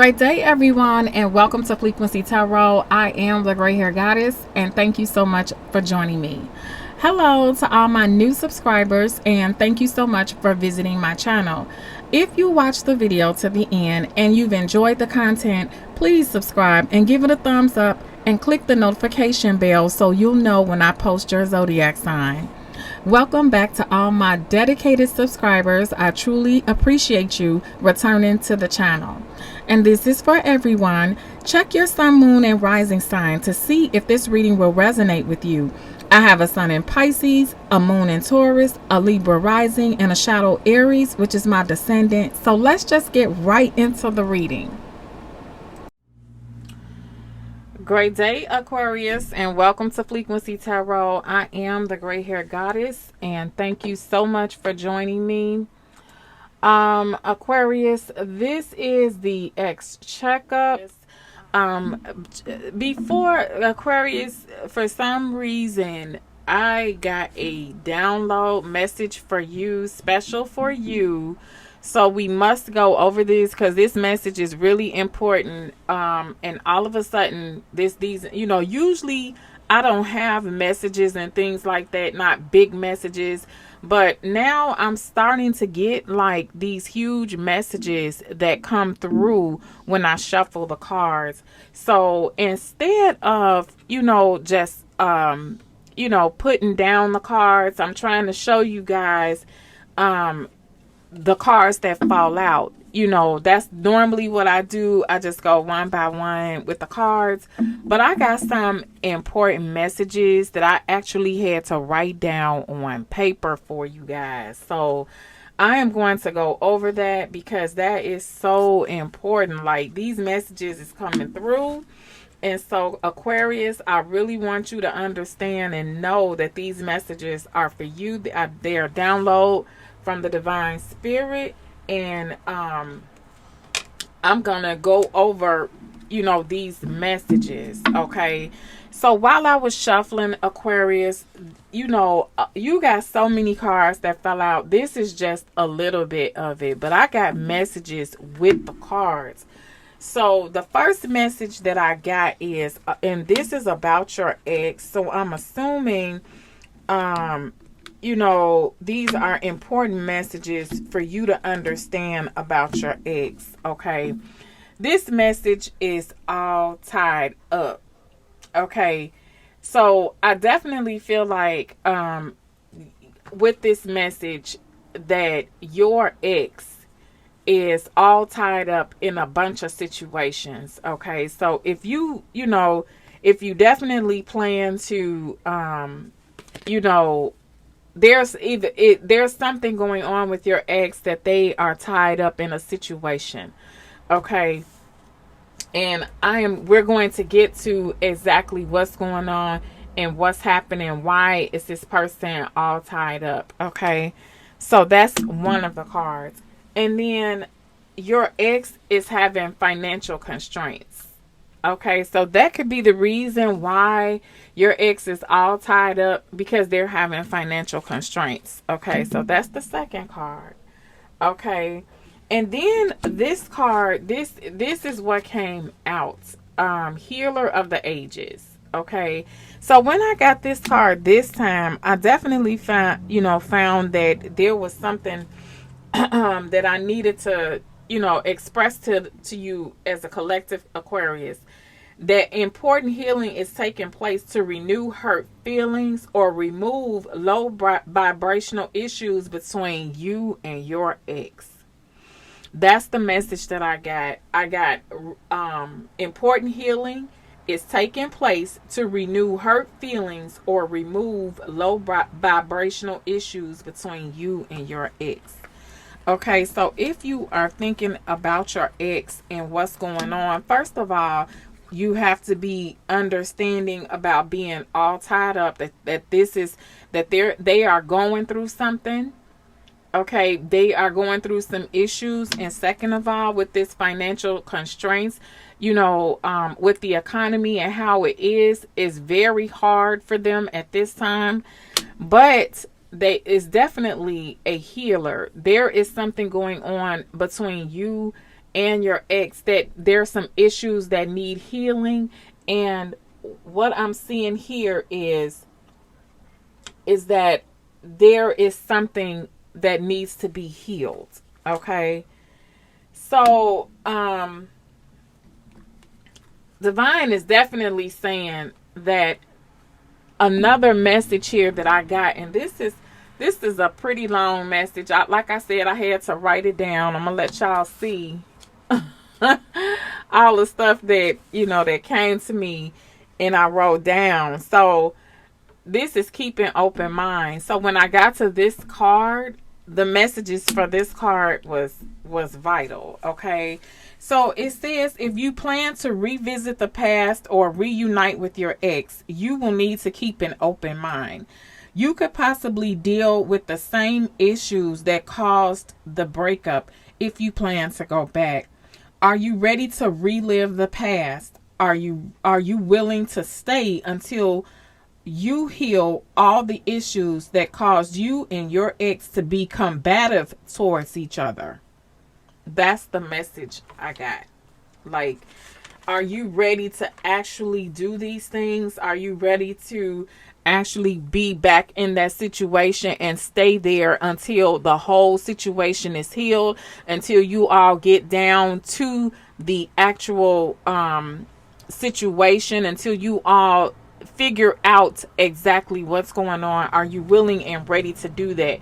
Great day, everyone, and welcome to Frequency Tarot. I am the Gray Hair Goddess, and thank you so much for joining me. Hello to all my new subscribers, and thank you so much for visiting my channel. If you watched the video to the end and you've enjoyed the content, please subscribe and give it a thumbs up and click the notification bell so you'll know when I post your zodiac sign. Welcome back to all my dedicated subscribers. I truly appreciate you returning to the channel. And this is for everyone. Check your sun, moon, and rising sign to see if this reading will resonate with you. I have a sun in Pisces, a moon in Taurus, a Libra rising, and a shadow Aries, which is my descendant. So let's just get right into the reading. Great day, Aquarius, and welcome to Frequency Tarot. I am the Gray Hair Goddess, and thank you so much for joining me. Aquarius, this is the X checkup. Before Aquarius, for some reason, I got a download message for you, special for you. So we must go over this because this message is really important. And all of a sudden, usually I don't have messages and things like that, not big messages. But now I'm starting to get like these huge messages that come through when I shuffle the cards. So instead of, just, putting down the cards, I'm trying to show you guys, the cards that fall out. That's normally what I do. I just go one by one with the cards. But I got some important messages that I actually had to write down on paper for you guys. So I am going to go over that because that is so important. Like, these messages is coming through. And so, Aquarius, I really want you to understand and know that these messages are for you. They are download from the divine spirit, and I'm gonna go over these messages. Okay, so while I was shuffling, Aquarius, you got so many cards that fell out. This is just a little bit of it, but I got messages with the cards. So the first message that I got is and this is about your ex, so I'm assuming these are important messages for you to understand about your ex, okay? This message is all tied up, okay? So I definitely feel like with this message that your ex is all tied up in a bunch of situations, okay? So if if you definitely plan to, there's something going on with your ex that they are tied up in a situation, okay? And we're going to get to exactly what's going on and what's happening, why is this person all tied up, okay? So that's one of the cards. And then your ex is having financial constraints. Okay, so that could be the reason why your ex is all tied up, because they're having financial constraints. Okay, so that's the second card. Okay, and then this card, this is what came out. Healer of the Ages. Okay, so when I got this card this time, I definitely found that there was something that I needed to express to you as a collective, Aquarius, that important healing is taking place to renew hurt feelings or remove low vibrational issues between you and your ex. That's the message that I got. I got important healing is taking place to renew hurt feelings or remove low vibrational issues between you and your ex. Okay, so if you are thinking about your ex and what's going on, first of all, you have to be understanding about being all tied up, that they are going through something. Okay, they are going through some issues. And second of all, with this financial constraints, with the economy and how it is very hard for them at this time. But they is definitely a healer. There is something going on between you and your ex, that there's some issues that need healing. And what I'm seeing here is that there is something that needs to be healed. Okay. So, Divine is definitely saying that another message here that I got, and this is a pretty long message. Like I said, I had to write it down. I'm gonna let y'all see all the stuff that, that came to me and I wrote down. So this is keeping open mind. So when I got to this card, the messages for this card was vital. Okay. So it says, if you plan to revisit the past or reunite with your ex, you will need to keep an open mind. You could possibly deal with the same issues that caused the breakup if you plan to go back. Are you ready to relive the past? Are you willing to stay until you heal all the issues that caused you and your ex to be combative towards each other? That's the message I got. Like, are you ready to actually do these things? Are you ready to actually be back in that situation and stay there until the whole situation is healed, until you all get down to the actual situation, until you all figure out exactly what's going on? Are you willing and ready to do that?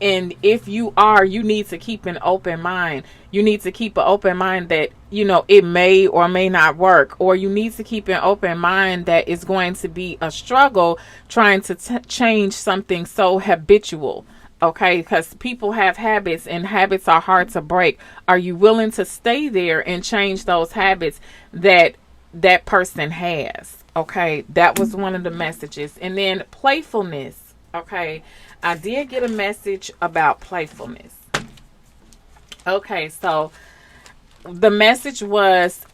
And if you are, you need to keep an open mind. You need to keep an open mind that, it may or may not work. Or you need to keep an open mind that it's going to be a struggle trying to change something so habitual. Okay, because people have habits and habits are hard to break. Are you willing to stay there and change those habits that person has? Okay, that was one of the messages. And then playfulness. Okay, I did get a message about playfulness. Okay, so the message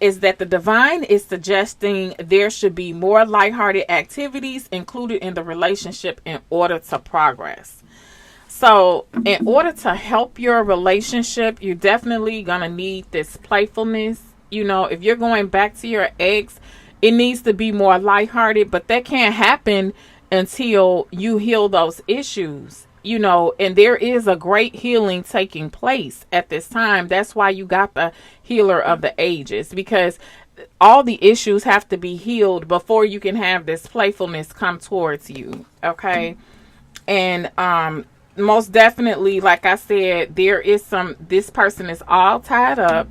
is that the divine is suggesting there should be more lighthearted activities included in the relationship in order to progress. So in order to help your relationship, you're definitely going to need this playfulness. If you're going back to your ex, it needs to be more lighthearted, but that can't happen until you heal those issues, and there is a great healing taking place at this time. That's why you got the healer of the ages, because all the issues have to be healed before you can have this playfulness come towards you. Okay. And, most definitely, like I said, this person is all tied up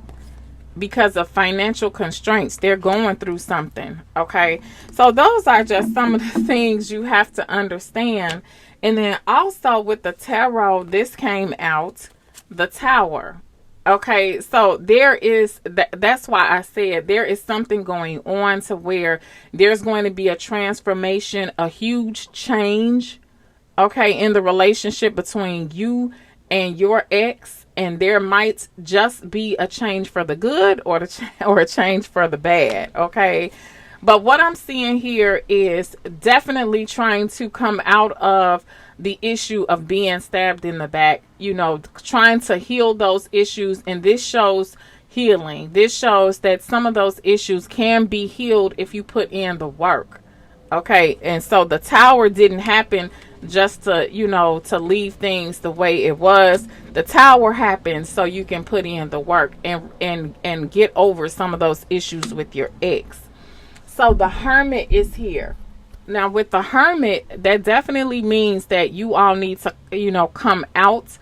because of financial constraints. They're going through something. Okay. So those are just some of the things you have to understand. And then also with the tarot, this came out, the Tower. Okay. So there is, that's why I said there is something going on to where there's going to be a transformation, a huge change. Okay. In the relationship between you and your ex. And there might just be a change for the good or a change for the bad. Okay. But what I'm seeing here is definitely trying to come out of the issue of being stabbed in the back, trying to heal those issues. And this shows healing. This shows that some of those issues can be healed if you put in the work. Okay. And so the Tower didn't happen just to, to leave things the way it was. The Tower happens so you can put in the work and get over some of those issues with your ex. So the Hermit is here. Now with the Hermit, that definitely means that you all need to, come out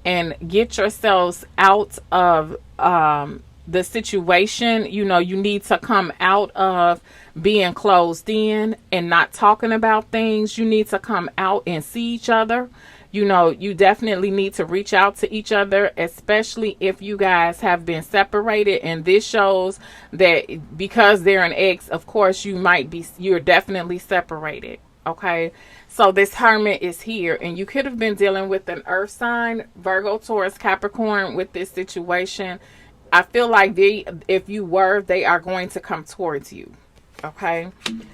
and get yourselves out of the situation. You need to come out of being closed in and not talking about things. You need to come out and see each other. You definitely need to reach out to each other, especially if you guys have been separated. And this shows that because they're an ex, of course, you're definitely separated. Okay. So this Hermit is here, and you could have been dealing with an earth sign, Virgo, Taurus, Capricorn with this situation. I feel like they are going to come towards you. Okay.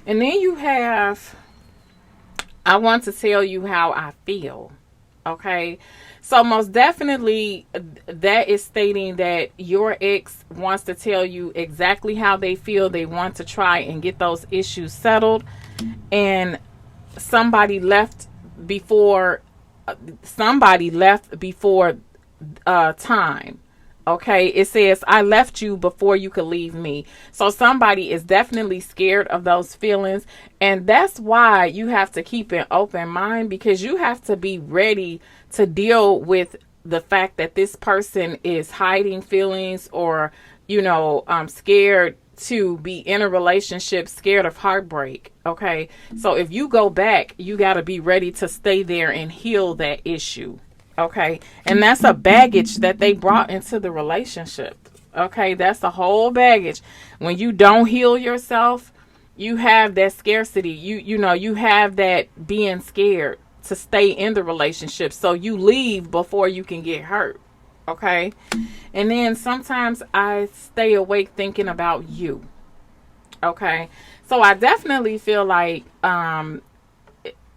And then you have, I want to tell you how I feel. Okay. So most definitely that is stating that your ex wants to tell you exactly how they feel. They want to try and get those issues settled. And somebody left before somebody left before time. Okay, it says, I left you before you could leave me. So somebody is definitely scared of those feelings. And that's why you have to keep an open mind, because you have to be ready to deal with the fact that this person is hiding feelings, or, scared to be in a relationship, scared of heartbreak. Okay, so if you go back, you got to be ready to stay there and heal that issue. Okay. And that's a baggage that they brought into the relationship. Okay. That's a whole baggage. When you don't heal yourself, you have that scarcity. You have that being scared to stay in the relationship. So you leave before you can get hurt. Okay. And then sometimes I stay awake thinking about you. Okay. So I definitely feel like,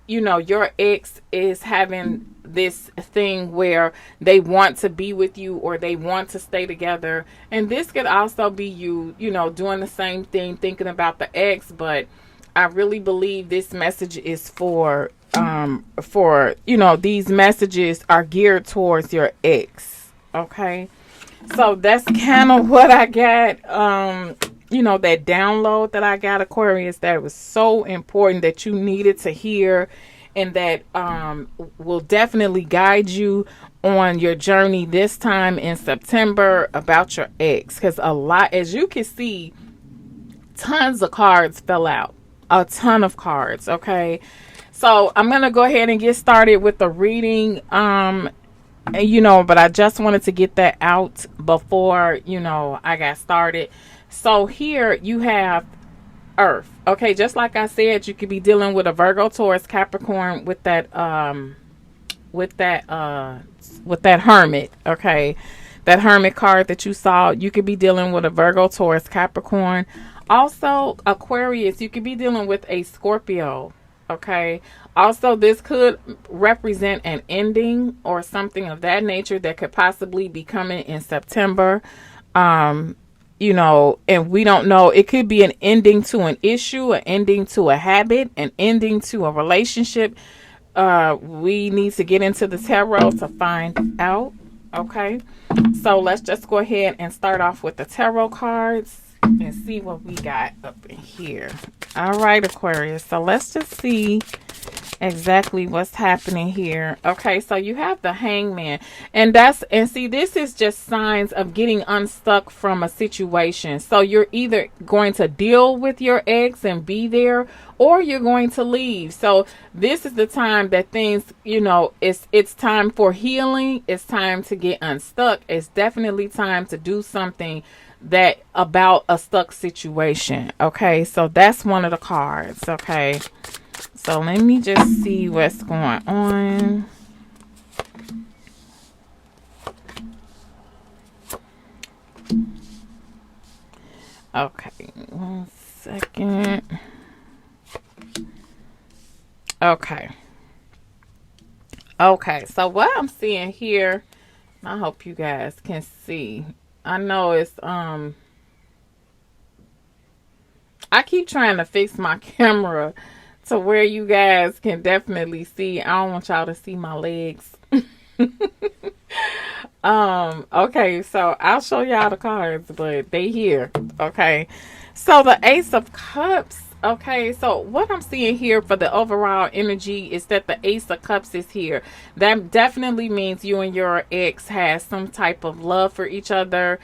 your ex is having this thing where they want to be with you, or they want to stay together. And this could also be you, doing the same thing, thinking about the ex. But I really believe this message is for these messages are geared towards your ex. Okay. So that's kind of what I got. That download that I got, Aquarius, that was so important, that you needed to hear, and that will definitely guide you on your journey this time in September about your ex. Because a lot, as you can see, tons of cards fell out. A ton of cards. Okay. So I'm going to go ahead and get started with the reading. But I just wanted to get that out before, I got started. So here you have Earth. Okay, just like I said, you could be dealing with a Virgo, Taurus, Capricorn with that Hermit. Okay, that Hermit card that you saw, you could be dealing with a Virgo, Taurus, Capricorn. Also, Aquarius, you could be dealing with a Scorpio. Okay. Also, this could represent an ending or something of that nature that could possibly be coming in September. And we don't know. It could be an ending to an issue, an ending to a habit, an ending to a relationship. We need to get into the tarot to find out. Okay. So let's just go ahead and start off with the tarot cards and see what we got up in here. All right, Aquarius. So let's just see exactly what's happening here. Okay, so you have the Hangman, and see, this is just signs of getting unstuck from a situation. So you're either going to deal with your ex and be there, or you're going to leave. So this is the time that things, it's time for healing. It's time to get unstuck. It's definitely time to do something about a stuck situation. Okay, so that's one of the cards. Okay, so let me just see what's going on. Okay, 1 second. Okay, so what I'm seeing here, I hope you guys can see. I know it's I keep trying to fix my camera to where you guys can definitely see. I don't want y'all to see my legs. Okay, so I'll show y'all the cards, but they here. Okay, so the Ace of Cups. Okay, so what I'm seeing here for the overall energy is that the Ace of Cups is here. That definitely means you and your ex has some type of love for each other.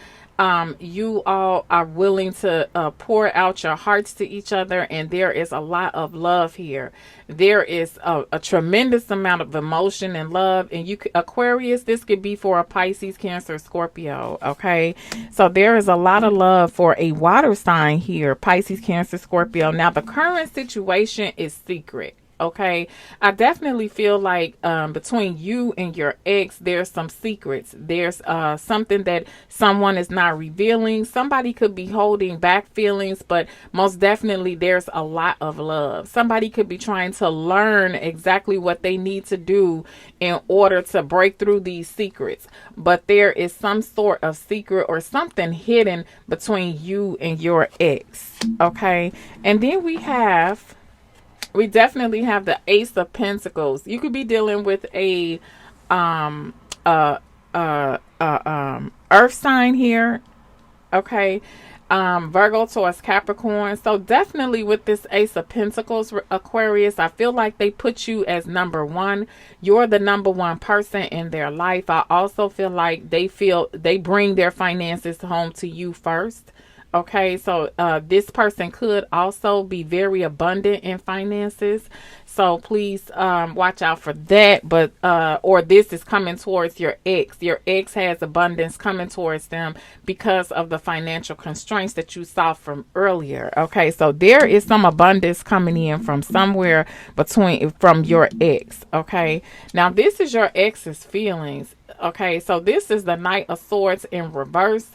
You all are willing to pour out your hearts to each other, and there is a lot of love here. There is a tremendous amount of emotion and love, and Aquarius, this could be for a Pisces, Cancer, Scorpio. Okay, so there is a lot of love for a water sign here, Pisces, Cancer, Scorpio. Now the current situation is secret. Okay, I definitely feel like between you and your ex, there's some secrets. There's something that someone is not revealing. Somebody could be holding back feelings, but most definitely there's a lot of love. Somebody could be trying to learn exactly what they need to do in order to break through these secrets. But there is some sort of secret or something hidden between you and your ex. Okay, and then we definitely have the Ace of Pentacles. You could be dealing with a um uh earth sign here. Okay. Virgo towards Capricorn. So definitely with this Ace of Pentacles, Aquarius, I feel like they put you as number one. You're the number one person in their life. I also feel like they bring their finances home to you first. Okay, so this person could also be very abundant in finances. So please watch out for that. But or this is coming towards your ex. Your ex has abundance coming towards them because of the financial constraints that you saw from earlier. Okay, so there is some abundance coming in from somewhere from your ex. Okay, now this is your ex's feelings. Okay, so this is the Knight of Swords in reverse.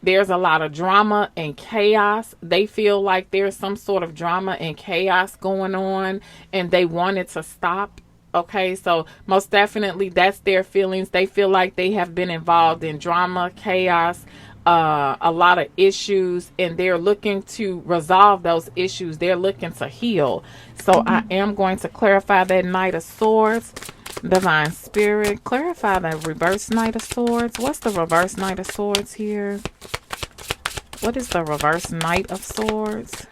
There's a lot of drama and chaos. They feel like there's some sort of drama and chaos going on and they want it to stop. Okay, so most definitely that's their feelings. They feel like they have been involved in drama, chaos, a lot of issues, and they're looking to resolve those issues. They're looking to heal. So I am going to clarify that Knight of Swords. Divine Spirit, clarify the reverse Knight of Swords. What's the reverse Knight of Swords here? What is the reverse Knight of Swords?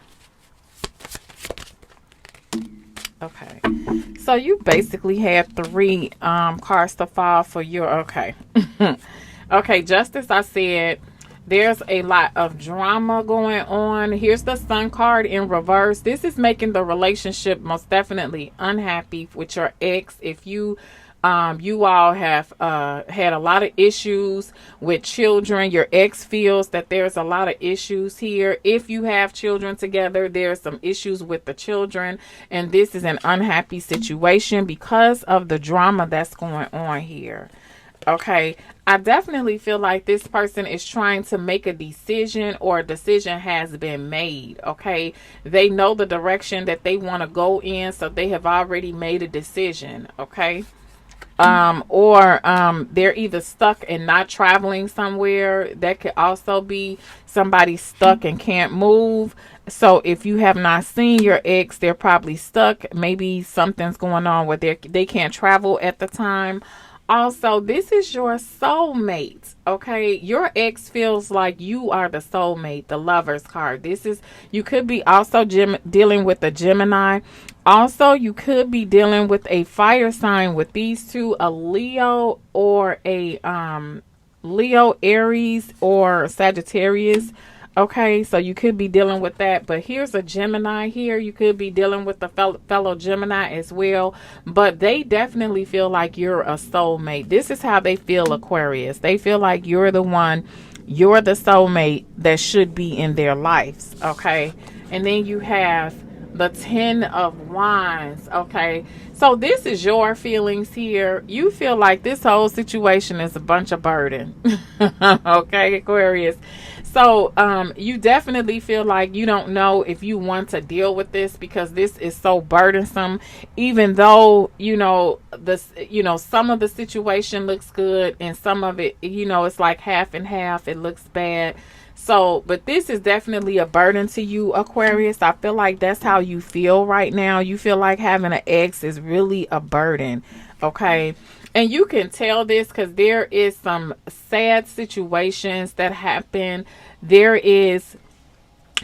Okay. So you basically had three cards to fall for your... Okay. Okay, just as I said, there's a lot of drama going on. Here's the Sun card in reverse. This is making the relationship most definitely unhappy with your ex. If you all have had a lot of issues with children, your ex feels that there's a lot of issues here. If you have children together, there's some issues with the children, and this is an unhappy situation because of the drama that's going on here. Okay, I definitely feel like this person is trying to make a decision, or a decision has been made. Okay, they know the direction that they want to go in, so they have already made a decision. Okay, or they're either stuck and not traveling somewhere. That could also be somebody stuck and can't move. So if you have not seen your ex, they're probably stuck. Maybe something's going on where they can't travel at the time. Also, this is your soulmate. Okay, your ex feels like you are the soulmate, the Lover's card. You could be also dealing with a Gemini. Also, you could be dealing with a fire sign with these two, a Leo or a Leo, Aries, or Sagittarius. Okay, so you could be dealing with that. But here's a Gemini here. You could be dealing with a fellow Gemini as well. But they definitely feel like you're a soulmate. This is how they feel, Aquarius. They feel like you're the one, you're the soulmate that should be in their lives. Okay, and then you have the 10 of Wands. Okay, so this is your feelings here. You feel like this whole situation is a bunch of burden. Okay, Aquarius. So you definitely feel like you don't know if you want to deal with this because this is so burdensome. Even though some of the situation looks good and some of it, it's like half and half. It looks bad. So, but this is definitely a burden to you, Aquarius. I feel like that's how you feel right now. You feel like having an ex is really a burden. Okay. And you can tell this because there is some sad situations that happen. There is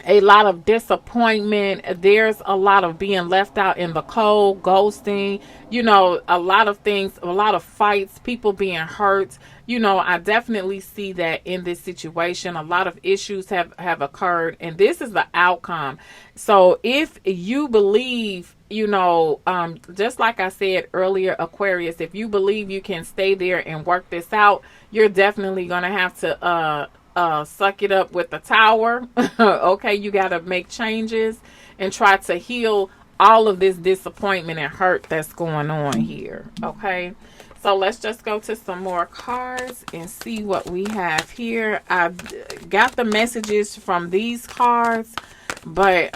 a lot of disappointment. There's a lot of being left out in the cold, ghosting, a lot of things, a lot of fights, people being hurt. I definitely see that in this situation. A lot of issues have occurred, and this is the outcome. So if you believe, just like I said earlier, Aquarius, if you believe you can stay there and work this out, you're definitely going to have to suck it up with the tower. Okay, you got to make changes and try to heal all of this disappointment and hurt that's going on here. Okay, so let's just go to some more cards and see what we have here. I've got the messages from these cards, but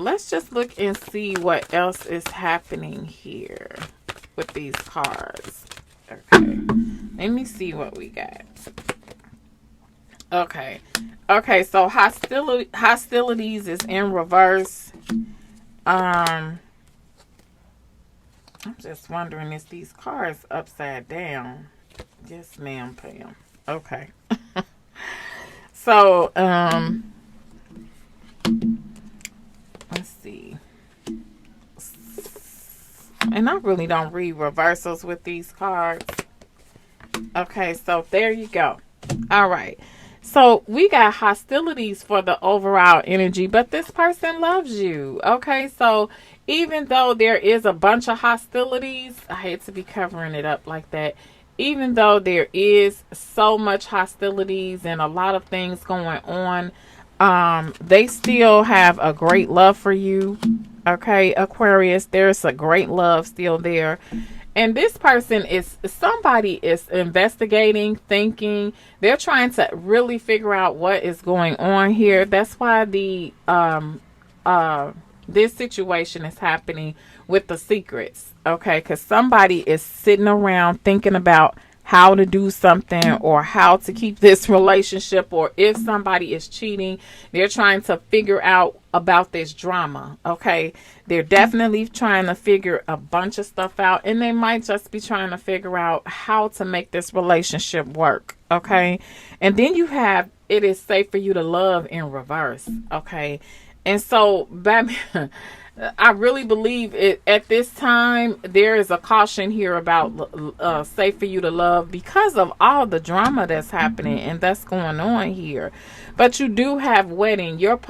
let's just look and see what else is happening here with these cards. Okay, let me see what we got. Okay, so hostilities is in reverse. I'm just wondering, is these cards upside down? Yes, ma'am, Pam. Okay. So, let's see. And I really don't read reversals with these cards. Okay, so there you go. All right. So we got hostilities for the overall energy, but this person loves you. Okay, so even though there is a bunch of hostilities, I hate to be covering it up like that. Even though there is so much hostilities and a lot of things going on, they still have a great love for you. Okay, Aquarius, there's a great love still there. And this person somebody is investigating, thinking. They're trying to really figure out what is going on here. That's why this situation is happening with the secrets. Okay, because somebody is sitting around thinking about how to do something or how to keep this relationship, or if somebody is cheating, they're trying to figure out about this drama. Okay, they're definitely trying to figure a bunch of stuff out, and they might just be trying to figure out how to make this relationship work. Okay, and then you have it is safe for you to love in reverse. Okay, and so Batman, I really believe it at this time. There is a caution here about safe for you to love because of all the drama that's happening and that's going on here. But you do have wedding. Your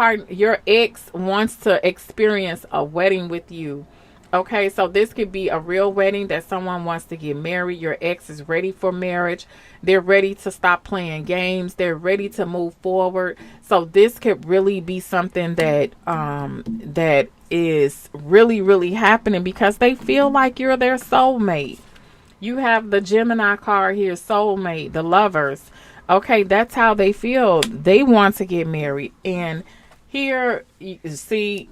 ex wants to experience a wedding with you. Okay, so this could be a real wedding that someone wants to get married. Your ex is ready for marriage. They're ready to stop playing games. They're ready to move forward. So this could really be something that that is really, really happening because they feel like you're their soulmate. You have the Gemini card here, soulmate, the lovers. Okay, that's how they feel. They want to get married. And here, you see...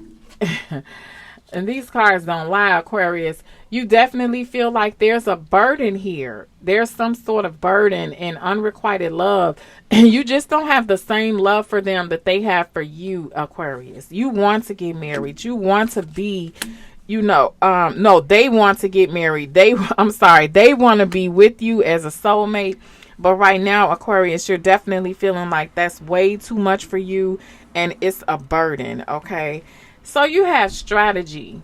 And these cards don't lie, Aquarius. You definitely feel like there's a burden here. There's some sort of burden and unrequited love. And you just don't have the same love for them that they have for you, Aquarius. You want to get married. You want to be, no, they want to get married. They want to be with you as a soulmate. But right now, Aquarius, you're definitely feeling like that's way too much for you. And it's a burden, okay? So you have strategy,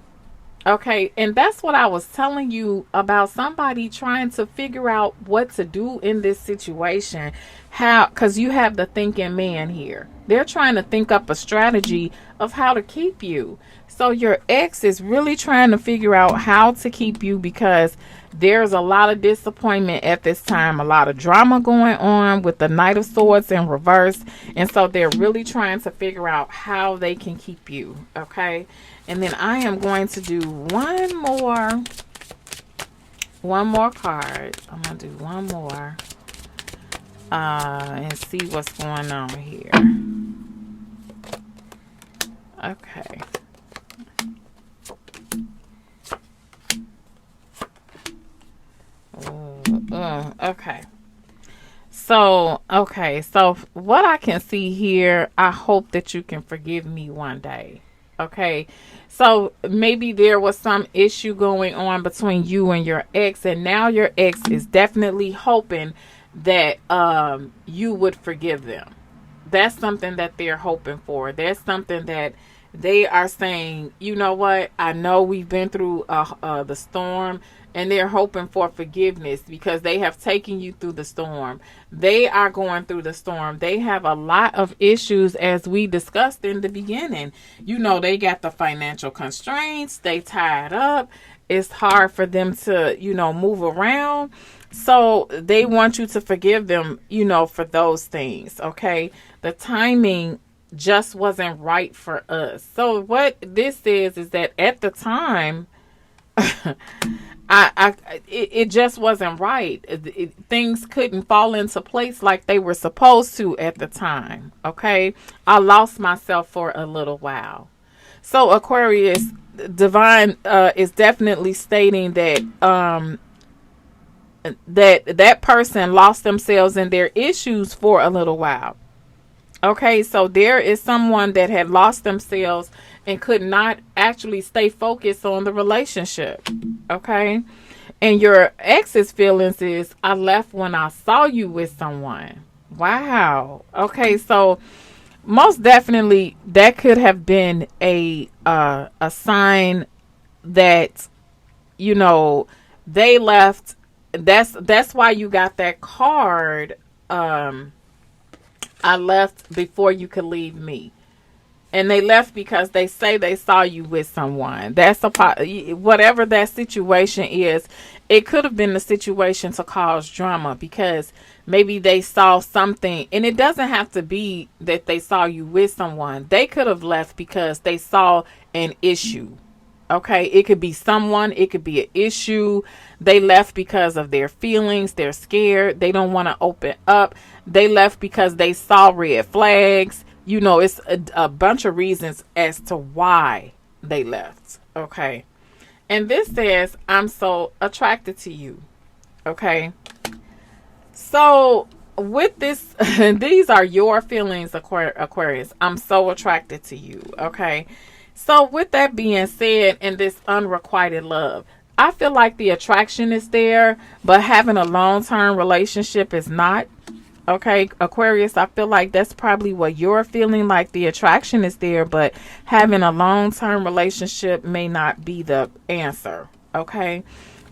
okay? And that's what I was telling you about somebody trying to figure out what to do in this situation. How, because you have the thinking man here. They're trying to think up a strategy of how to keep you. So your ex is really trying to figure out how to keep you because there's a lot of disappointment at this time, a lot of drama going on with the Knight of Swords in reverse. And so they're really trying to figure out how they can keep you. Okay. And then I am going to do one more card. I'm going to do one more and see what's going on here. Okay. Okay. So what I can see here, I hope that you can forgive me one day. Okay. So maybe there was some issue going on between you and your ex, and now your ex is definitely hoping that you would forgive them. That's something that they're hoping for. There's something that they are saying, you know what? I know we've been through the storm, and they're hoping for forgiveness because they have taken you through the storm. They are going through the storm. They have a lot of issues, as we discussed in the beginning. You know, they got the financial constraints. They tied up. It's hard for them to, move around. So they want you to forgive them, for those things. Okay. The timing just wasn't right for us. So what this is that at the time, it just wasn't right. Things couldn't fall into place like they were supposed to at the time. Okay, I lost myself for a little while. So Aquarius, divine is definitely stating that that person lost themselves in their issues for a little while. Okay, so there is someone that had lost themselves and could not actually stay focused on the relationship. Okay, and your ex's feelings is, I left when I saw you with someone. Wow. Okay, so most definitely that could have been a sign that, you know, they left. That's why you got that card. I left before you could leave me. And they left because they say they saw you with someone. That's whatever that situation is. It could have been the situation to cause drama because maybe they saw something, and it doesn't have to be that they saw you with someone. They could have left because they saw an issue. Okay, it could be someone, it could be an issue. They left because of their feelings. They're scared. They don't want to open up. They left because they saw red flags. You know, it's a bunch of reasons as to why they left. Okay. And this says, I'm so attracted to you. Okay. So with this, these are your feelings, Aquarius. I'm so attracted to you. Okay. So with that being said, in this unrequited love, I feel like the attraction is there, but having a long-term relationship is not. Okay, Aquarius, I feel like that's probably what you're feeling, like the attraction is there, but having a long-term relationship may not be the answer. Okay,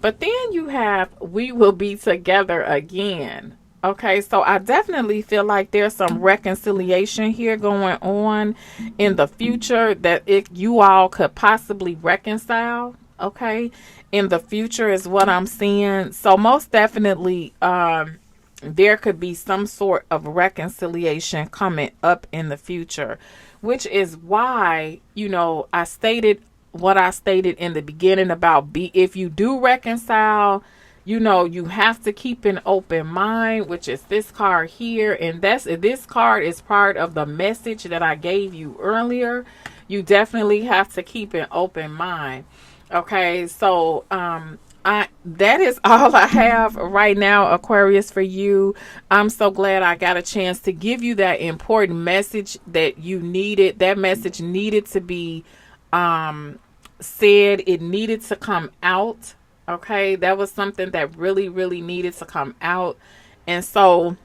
but then you have, we will be together again. Okay, so I definitely feel like there's some reconciliation here going on in the future, that if you all could possibly reconcile, okay, in the future is what I'm seeing. So most definitely, there could be some sort of reconciliation coming up in the future, which is why, you know, I stated what I stated in the beginning about if you do reconcile, you know, you have to keep an open mind, which is this card here. And this card is part of the message that I gave you earlier. You definitely have to keep an open mind. Okay, so that is all I have right now, Aquarius, for you. I'm so glad I got a chance to give you that important message that you needed. That message needed to be said. It needed to come out. Okay, that was something that really, really needed to come out. And so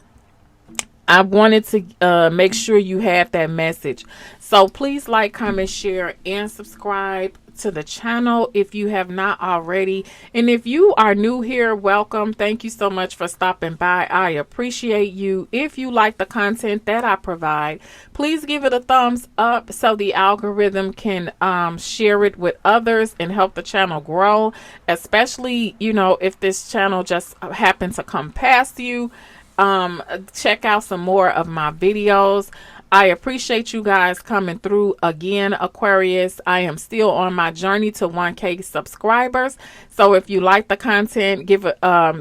I wanted to make sure you had that message. So please like, comment, share, and subscribe to the channel if you have not already. And if you are new here, welcome. Thank you so much for stopping by. I appreciate you. If you like the content that I provide, please give it a thumbs up so the algorithm can share it with others and help the channel grow, especially, you know, if this channel just happened to come past you. Check out some more of my videos. I appreciate you guys coming through again, Aquarius. I am still on my journey to 1K subscribers. So if you like the content, give it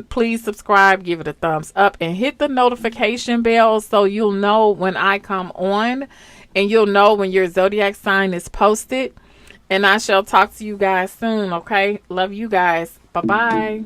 please subscribe, give it a thumbs up, and hit the notification bell so you'll know when I come on, and you'll know when your zodiac sign is posted. And I shall talk to you guys soon, okay? Love you guys. Bye-bye.